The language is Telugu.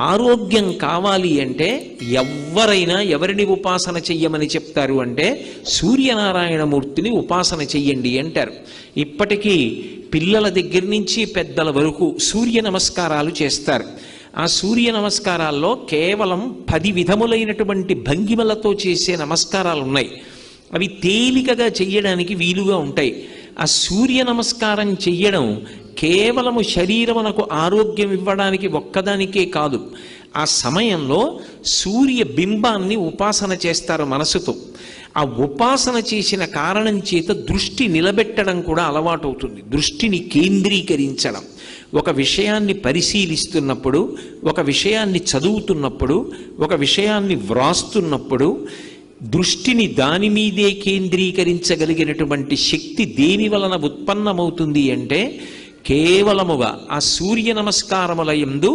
ఆరోగ్యం కావాలి అంటే ఎవరైనా ఎవరిని ఉపాసన చెయ్యమని చెప్తారు అంటే సూర్యనారాయణమూర్తిని ఉపాసన చెయ్యండి అంటారు. ఇప్పటికీ పిల్లల దగ్గర నుంచి పెద్దల వరకు సూర్య నమస్కారాలు చేస్తారు. ఆ సూర్య నమస్కారాల్లో కేవలం 10 విధములైనటువంటి భంగిమలతో చేసే నమస్కారాలు ఉన్నాయి. అవి తేలికగా చెయ్యడానికి వీలుగా ఉంటాయి. ఆ సూర్య నమస్కారం చెయ్యడం కేవలము శరీరమునకు ఆరోగ్యం ఇవ్వడానికి ఒక్కదానికే కాదు, ఆ సమయంలో సూర్య బింబాన్ని ఉపాసన చేస్తారు మనసుతో. ఆ ఉపాసన చేసిన కారణం చేత దృష్టి నిలబెట్టడం కూడా అలవాటు అవుతుంది. దృష్టిని కేంద్రీకరించడం, ఒక విషయాన్ని పరిశీలిస్తున్నప్పుడు, ఒక విషయాన్ని చదువుతున్నప్పుడు, ఒక విషయాన్ని వ్రాస్తున్నప్పుడు దృష్టిని దాని మీదే కేంద్రీకరించగలిగినటువంటి శక్తి దేని వలన ఉత్పన్నమవుతుంది అంటే కేవలముగా ఆ సూర్య నమస్కారముల యందు